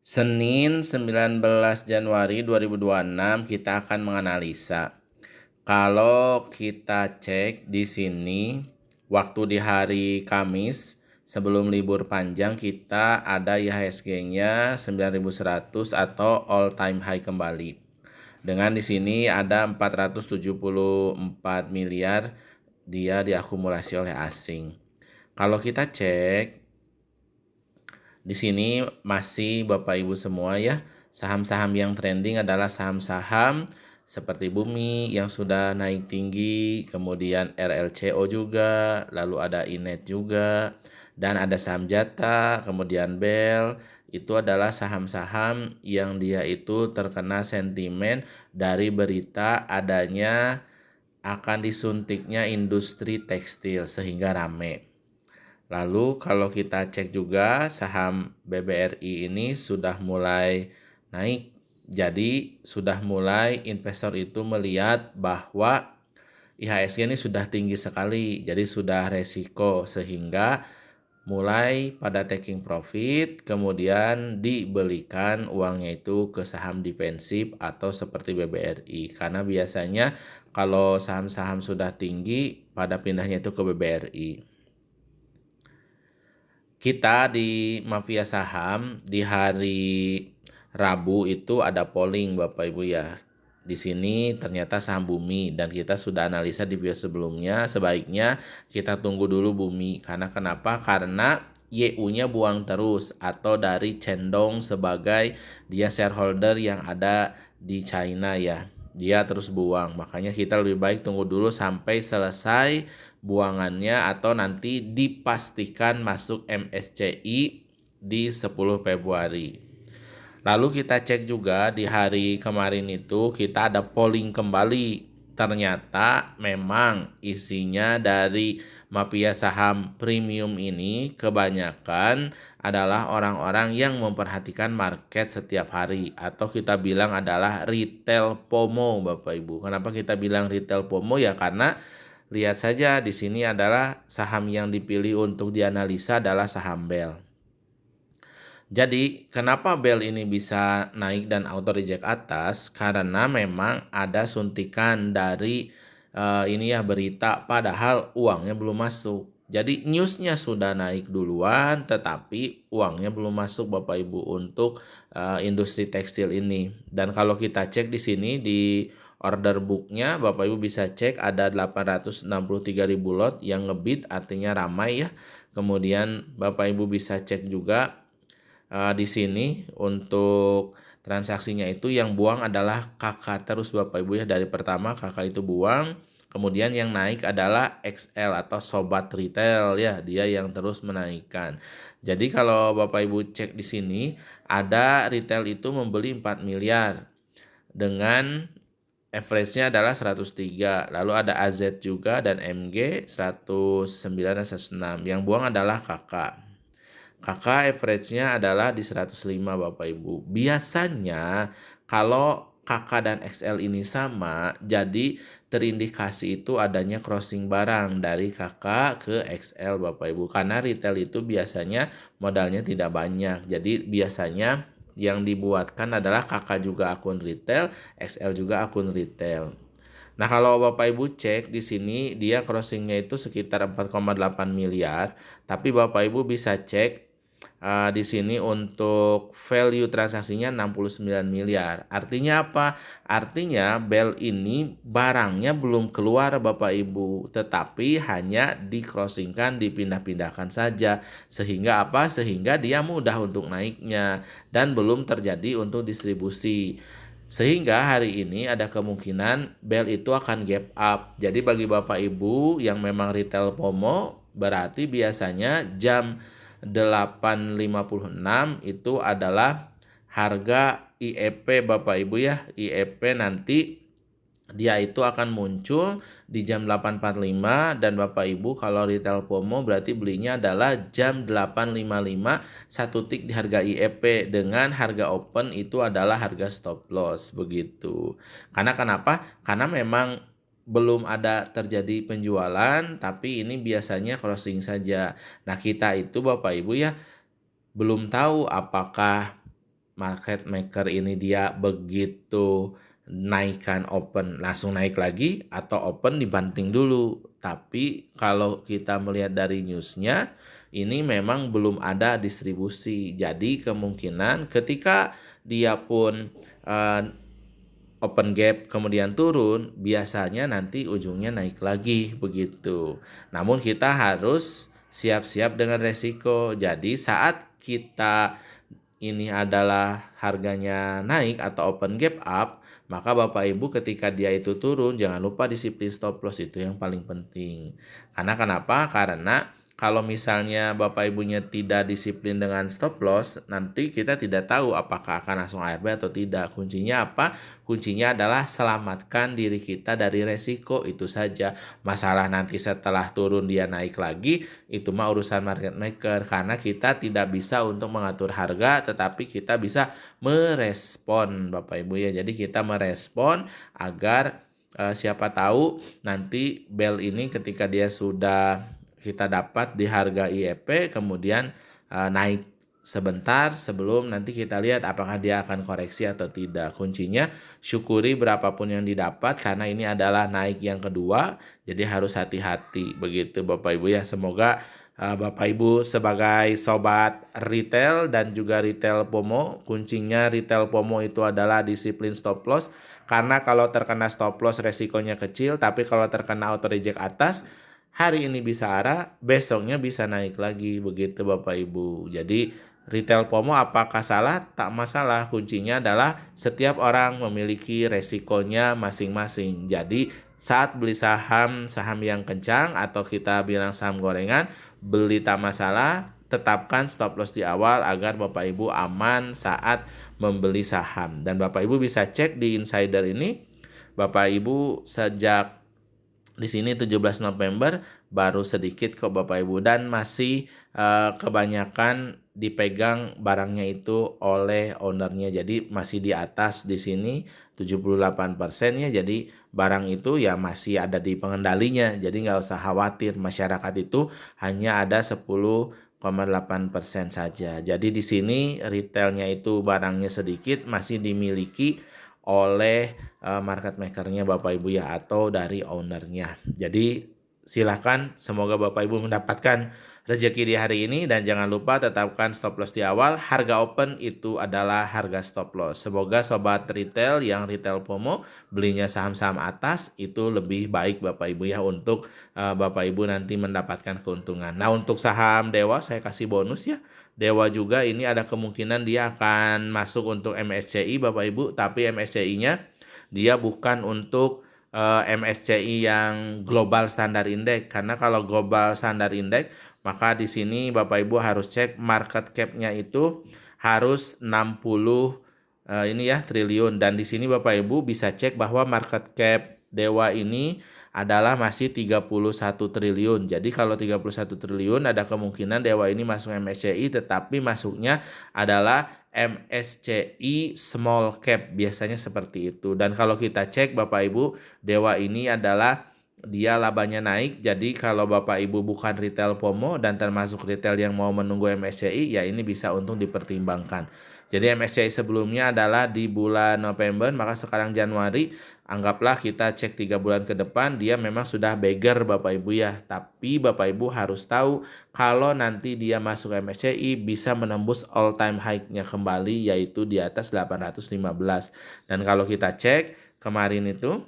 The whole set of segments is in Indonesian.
Senin 19 Januari 2026 kita akan menganalisa. Kalau kita cek di sini waktu di hari Kamis sebelum libur panjang kita ada IHSG-nya 9.100 atau all time high kembali. Dengan di sini ada 474 miliar dia diakumulasi oleh asing. Kalau kita cek di sini masih Bapak Ibu semua ya, saham-saham yang trending adalah saham-saham seperti Bumi yang sudah naik tinggi, kemudian RLCO juga, lalu ada Inet juga, dan ada saham Jata, kemudian Bel. Itu adalah saham-saham yang dia itu terkena sentimen dari berita adanya akan disuntiknya industri tekstil sehingga rame. Lalu kalau kita cek juga saham BBRI ini sudah mulai naik. Jadi sudah mulai investor itu melihat bahwa IHSG ini sudah tinggi sekali. Jadi sudah resiko sehingga mulai pada taking profit kemudian dibelikan uangnya itu ke saham defensif atau seperti BBRI. Karena biasanya kalau saham-saham sudah tinggi pada pindahnya itu ke BBRI. Kita di Mafia Saham di hari Rabu itu ada polling Bapak Ibu ya. Di sini ternyata saham Bumi dan kita sudah analisa di video sebelumnya, sebaiknya kita tunggu dulu Bumi. Karena kenapa? Karena YU-nya buang terus atau dari Cendong sebagai dia shareholder yang ada di China ya. Dia terus buang. Makanya kita lebih baik tunggu dulu sampai selesai buangannya atau nanti dipastikan masuk MSCI di 10 Februari. Lalu kita cek juga di hari kemarin itu kita ada polling kembali. Ternyata memang isinya dari mafia saham premium ini kebanyakan adalah orang-orang yang memperhatikan market setiap hari atau kita bilang adalah retail FOMO Bapak Ibu. Kenapa kita bilang retail FOMO ya karena lihat saja di sini adalah saham yang dipilih untuk dianalisa adalah saham Bel. Jadi, kenapa Bel ini bisa naik dan auto reject atas? Karena memang ada suntikan dari ini ya berita padahal uangnya belum masuk. Jadi newsnya sudah naik duluan tetapi uangnya belum masuk Bapak Ibu untuk industri tekstil ini. Dan kalau kita cek di sini di order booknya Bapak Ibu bisa cek ada 863.000 lot yang ngebid artinya ramai ya. Kemudian Bapak Ibu bisa cek juga di sini untuk transaksinya itu yang buang adalah kakak terus Bapak Ibu ya, dari pertama kakak itu buang, kemudian yang naik adalah XL atau sobat retail ya, dia yang terus menaikkan. Jadi kalau Bapak Ibu cek di sini ada retail itu membeli 4 miliar dengan average-nya adalah 103. Lalu ada AZ juga dan MG 109 dan 106. Yang buang adalah kakak. Kakak average-nya adalah di 105 Bapak Ibu. Biasanya kalau kakak dan XL ini sama, jadi terindikasi itu adanya crossing barang dari kakak ke XL Bapak Ibu. Karena retail itu biasanya modalnya tidak banyak. Jadi biasanya yang dibuatkan adalah kakak juga akun retail, XL juga akun retail. Nah, kalau Bapak Ibu cek di sini dia crossingnya itu sekitar 4,8 miliar, tapi Bapak Ibu bisa cek di sini untuk value transaksinya 69 miliar. Artinya apa? Artinya Bel ini barangnya belum keluar Bapak Ibu, tetapi hanya di-crossingkan, dipindah-pindahkan saja. Sehingga apa? Sehingga dia mudah untuk naiknya dan belum terjadi untuk distribusi. Sehingga hari ini ada kemungkinan Bel itu akan gap up. Jadi bagi Bapak Ibu yang memang retail FOMO, berarti biasanya jam 8.56 itu adalah harga IEP Bapak Ibu ya. IEP nanti dia itu akan muncul di jam 8.45 dan Bapak Ibu kalau retail FOMO berarti belinya adalah jam 8.55 satu tik di harga IEP dengan harga open itu adalah harga stop loss begitu. Karena kenapa? Karena memang belum ada terjadi penjualan tapi ini biasanya crossing saja. Nah, kita itu Bapak Ibu ya belum tahu apakah market maker ini dia begitu naikkan open langsung naik lagi atau open dibanting dulu. Tapi kalau kita melihat dari newsnya ini memang belum ada distribusi. Jadi kemungkinan ketika dia pun eh, open gap kemudian turun, biasanya nanti ujungnya naik lagi begitu. Namun kita harus siap-siap dengan resiko. Jadi saat kita ini adalah harganya naik atau open gap up, maka Bapak Ibu ketika dia itu turun jangan lupa disiplin stop loss, itu yang paling penting. Karena kenapa? Karena kalau misalnya Bapak Ibunya tidak disiplin dengan stop loss, nanti kita tidak tahu apakah akan langsung ARB atau tidak. Kuncinya apa? Kuncinya adalah selamatkan diri kita dari resiko, itu saja. Masalah nanti setelah turun dia naik lagi, itu mah urusan market maker. Karena kita tidak bisa untuk mengatur harga, tetapi kita bisa merespon Bapak Ibu ya. Jadi kita merespon agar siapa tahu nanti bel ini ketika dia sudah kita dapat di harga IEP kemudian naik sebentar sebelum nanti kita lihat apakah dia akan koreksi atau tidak. Kuncinya syukuri berapapun yang didapat karena ini adalah naik yang kedua, jadi harus hati-hati begitu Bapak Ibu ya. Semoga Bapak Ibu sebagai sobat retail dan juga retail POMO, kuncinya retail POMO itu adalah disiplin stop loss. Karena kalau terkena stop loss resikonya kecil, tapi kalau terkena auto reject atas, hari ini bisa arah, besoknya bisa naik lagi begitu Bapak Ibu. Jadi retail POMO apakah salah? Tak masalah. Kuncinya adalah setiap orang memiliki resikonya masing-masing. Jadi saat beli saham yang kencang atau kita bilang saham gorengan, beli tak masalah, tetapkan stop loss di awal agar Bapak Ibu aman saat membeli saham. Dan Bapak Ibu bisa cek di insider ini, Bapak Ibu sejak di sini 17 November baru sedikit kok Bapak Ibu, dan masih kebanyakan dipegang barangnya itu oleh ownernya. Jadi masih di atas di sini 78% ya. Jadi barang itu ya masih ada di pengendalinya. Jadi nggak usah khawatir, masyarakat itu hanya ada 10,8% saja. Jadi di sini retailnya itu barangnya sedikit, masih dimiliki oleh market makernya Bapak Ibu ya, atau dari ownernya. Jadi silakan, semoga Bapak Ibu mendapatkan rezeki di hari ini, dan jangan lupa tetapkan stop loss di awal. Harga open itu adalah harga stop loss. Semoga sobat retail yang retail POMO belinya saham-saham atas itu lebih baik Bapak Ibu ya, untuk Bapak Ibu nanti mendapatkan keuntungan. Nah, untuk saham Dewa saya kasih bonus ya. Dewa juga ini ada kemungkinan dia akan masuk untuk MSCI Bapak Ibu, tapi MSCI-nya dia bukan untuk MSCI yang Global Standard Index. Karena kalau Global Standard Index, maka di sini Bapak Ibu harus cek market cap-nya itu harus 60 ini ya triliun, dan di sini Bapak Ibu bisa cek bahwa market cap Dewa ini adalah masih 31 triliun. Jadi kalau 31 triliun ada kemungkinan Dewa ini masuk MSCI, tetapi masuknya adalah MSCI small cap, biasanya seperti itu. Dan kalau kita cek Bapak Ibu, Dewa ini adalah dia labanya naik. Jadi kalau Bapak Ibu bukan retail POMO dan termasuk retail yang mau menunggu MSCI, ya ini bisa untung dipertimbangkan. Jadi MSCI sebelumnya adalah di bulan November, maka sekarang Januari, anggaplah kita cek 3 bulan ke depan, dia memang sudah beggar Bapak Ibu ya. Tapi Bapak Ibu harus tahu kalau nanti dia masuk MSCI bisa menembus all time high-nya kembali, yaitu di atas 815. Dan kalau kita cek kemarin itu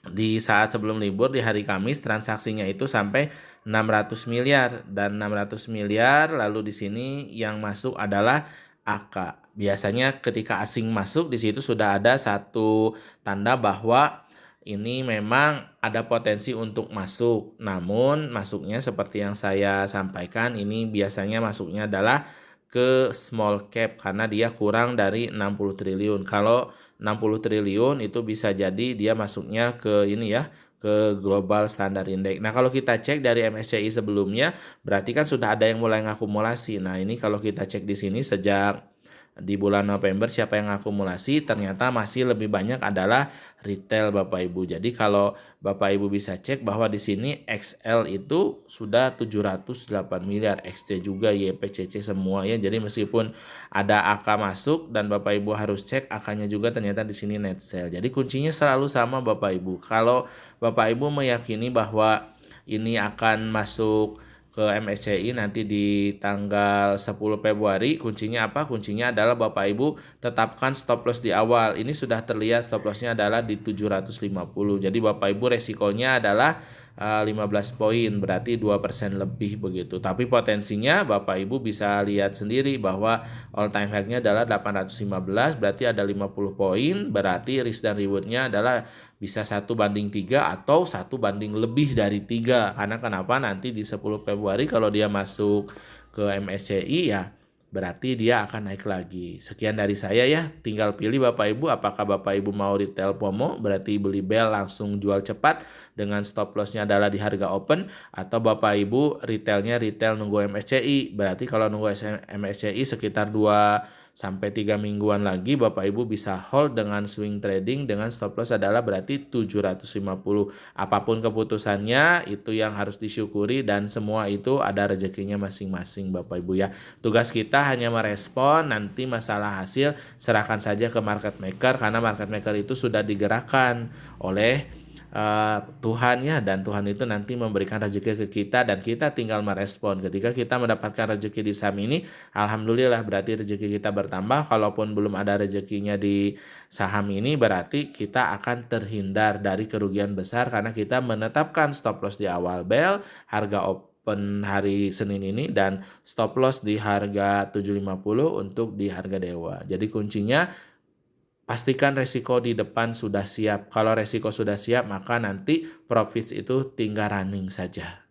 di saat sebelum libur di hari Kamis, transaksinya itu sampai 600 miliar, dan 600 miliar lalu di sini yang masuk adalah AK. Biasanya ketika asing masuk di situ sudah ada satu tanda bahwa ini memang ada potensi untuk masuk. Namun masuknya seperti yang saya sampaikan, ini biasanya masuknya adalah ke small cap karena dia kurang dari 60 triliun. Kalau 60 triliun itu bisa jadi dia masuknya ke ini ya, ke Global Standard Index. Nah, kalau kita cek dari MSCI sebelumnya, berarti kan sudah ada yang mulai ngakumulasi. Nah, ini kalau kita cek di sini sejak di bulan November siapa yang akumulasi, ternyata masih lebih banyak adalah retail Bapak Ibu. Jadi kalau Bapak Ibu bisa cek bahwa di sini XL itu sudah 708 miliar, XC juga, YPCC semua ya. Jadi meskipun ada AK masuk dan Bapak Ibu harus cek AK-nya juga, ternyata di sini net sale. Jadi kuncinya selalu sama Bapak Ibu. Kalau Bapak Ibu meyakini bahwa ini akan masuk ke MSCI nanti di tanggal 10 Februari, kuncinya apa? Kuncinya adalah Bapak Ibu tetapkan stop loss di awal. Ini sudah terlihat stop lossnya adalah di 750. Jadi Bapak Ibu resikonya adalah 15 poin, berarti 2% lebih begitu. Tapi potensinya Bapak Ibu bisa lihat sendiri bahwa all time high-nya adalah 815, berarti ada 50 poin, berarti risk dan reward-nya adalah bisa 1:3 atau 1:lebih dari 3. Karena kenapa? Nanti di 10 Februari kalau dia masuk ke MSCI ya berarti dia akan naik lagi. Sekian dari saya ya, tinggal pilih Bapak Ibu apakah Bapak Ibu mau retail FOMO, berarti beli bell langsung jual cepat dengan stop loss-nya adalah di harga open, atau Bapak Ibu retailnya retail nunggu MSCI, berarti kalau nunggu MSCI sekitar 2 sampai 3 mingguan lagi Bapak Ibu bisa hold dengan swing trading dengan stop loss adalah berarti 750. Apapun keputusannya itu yang harus disyukuri dan semua itu ada rezekinya masing-masing Bapak Ibu ya. Tugas kita hanya merespon, nanti masalah hasil serahkan saja ke market maker karena market maker itu sudah digerakkan oleh Tuhan ya, dan Tuhan itu nanti memberikan rezeki ke kita dan kita tinggal merespon. Ketika kita mendapatkan rezeki di saham ini, alhamdulillah berarti rezeki kita bertambah. Kalaupun belum ada rezekinya di saham ini, berarti kita akan terhindar dari kerugian besar karena kita menetapkan stop loss di awal bell, harga open hari Senin ini, dan stop loss di harga 750 untuk di harga dewa. Jadi kuncinya pastikan resiko di depan sudah siap. Kalau resiko sudah siap, maka nanti profit itu tinggal running saja.